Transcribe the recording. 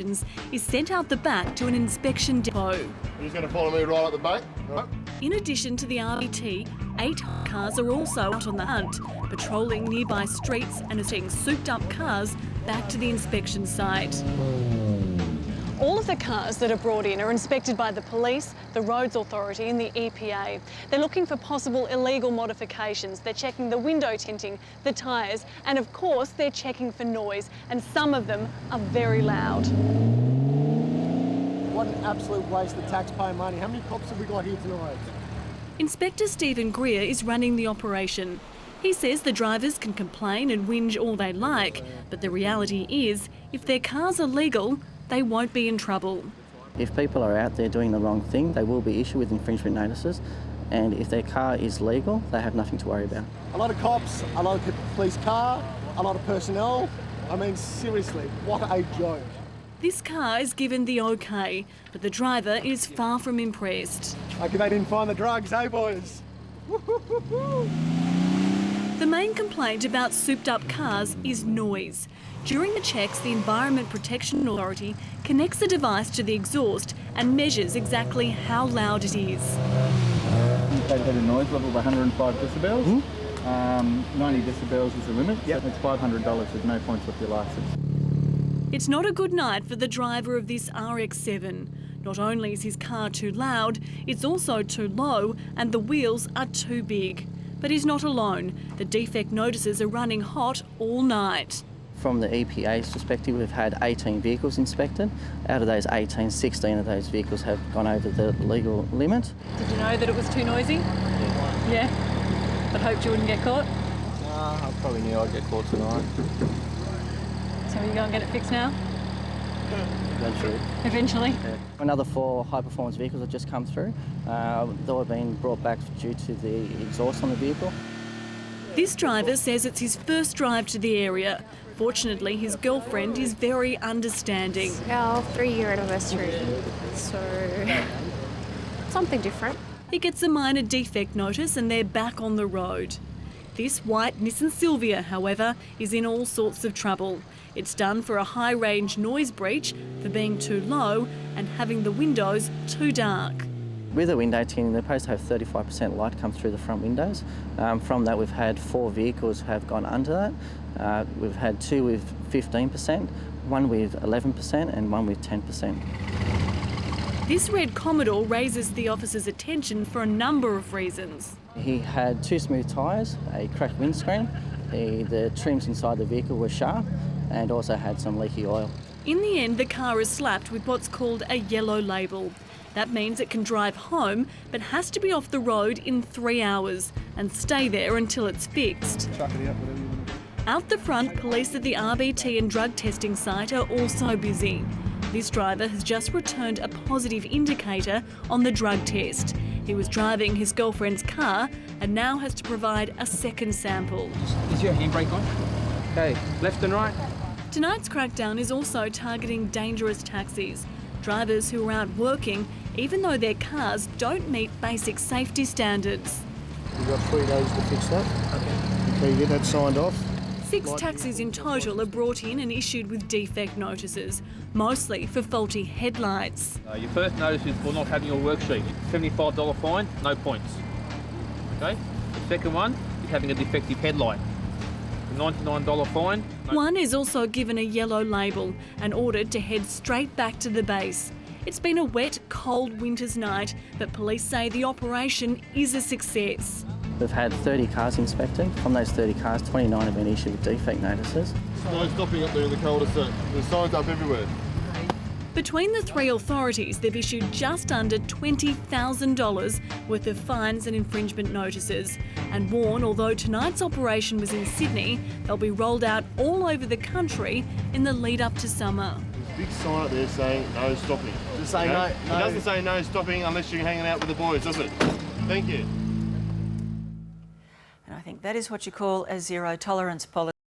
is sent out the back to an inspection depot. You're just going to follow me right up the back? Right. In addition to the RBT, 8 cars are also out on the hunt, patrolling nearby streets and are taking souped-up cars back to the inspection site. All of the cars that are brought in are inspected by the police, the Roads Authority and the EPA. They're looking for possible illegal modifications. They're checking the window tinting, the tyres, and of course they're checking for noise, and some of them are very loud. What an absolute waste of taxpayer money. How many cops have we got here tonight? Inspector Stephen Greer is running the operation. He says the drivers can complain and whinge all they like, but the reality is, if their cars are legal, they won't be in trouble. If people are out there doing the wrong thing, they will be issued with infringement notices, and if their car is legal, they have nothing to worry about. A lot of cops, a lot of police car, a lot of personnel. I mean, seriously, what a joke. This car is given the OK, but the driver is far from impressed. Lucky they didn't find the drugs, hey boys? The main complaint about souped-up cars is noise. During the checks, the Environment Protection Authority connects the device to the exhaust and measures exactly how loud it is. They've had a noise level of 105 decibels. 90 decibels is the limit. Yep. So it's $500 with no points off your licence. It's not a good night for the driver of this RX-7. Not only is his car too loud, it's also too low and the wheels are too big. But he's not alone. The defect notices are running hot all night. From the EPA's perspective, we've had 18 vehicles inspected. Out of those 18, 16 of those vehicles have gone over the legal limit. Did you know that it was too noisy? Yeah? But hoped you wouldn't get caught? I probably knew I'd get caught tonight. So will you go and get it fixed now? Eventually. Eventually? Yeah. Another 4 high-performance vehicles have just come through. They've been brought back due to the exhaust on the vehicle. This driver says it's his first drive to the area. Fortunately, his girlfriend is very understanding. Our 3-year anniversary, so something different. He gets a minor defect notice and they're back on the road. This white Nissan Silvia, however, is in all sorts of trouble. It's done for a high-range noise breach, for being too low and having the windows too dark. With the window tinting, they're supposed to have 35% light come through the front windows. From that, we've had 4 vehicles have gone under that. We've had 2 with 15%, 1 with 11% and 1 with 10%. This red Commodore raises the officer's attention for a number of reasons. He had 2 smooth tyres, a cracked windscreen, the trims inside the vehicle were sharp and also had some leaky oil. In the end, the car is slapped with what's called a yellow label. That means it can drive home, but has to be off the road in 3 hours and stay there until it's fixed. Out the front, police at the RBT and drug testing site are also busy. This driver has just returned a positive indicator on the drug test. He was driving his girlfriend's car and now has to provide a second sample. Is your handbrake on? Okay, left and right. Tonight's crackdown is also targeting dangerous taxis. Drivers who are out working, even though their cars don't meet basic safety standards. You've got 3 days to fix that. Okay, you get that signed off. 6 taxis in total are brought in and issued with defect notices, mostly for faulty headlights. Your first notice is for not having your worksheet. $75 fine, no points. Okay? The second one is having a defective headlight. A $99 fine. One is also given a yellow label and ordered to head straight back to the base. It's been a wet, cold winter's night, but police say the operation is a success. We've had 30 cars inspected. From those 30 cars, 29 have been issued with defect notices. No stopping up there in the cul-de-sac. There's signs up everywhere. Between the 3 authorities, they've issued just under $20,000 worth of fines and infringement notices and warn, although tonight's operation was in Sydney, they'll be rolled out all over the country in the lead up to summer. There's a big sign up there saying no stopping. Just say no. It doesn't say no stopping unless you're hanging out with the boys, does it? Thank you. And I think that is what you call a zero tolerance policy.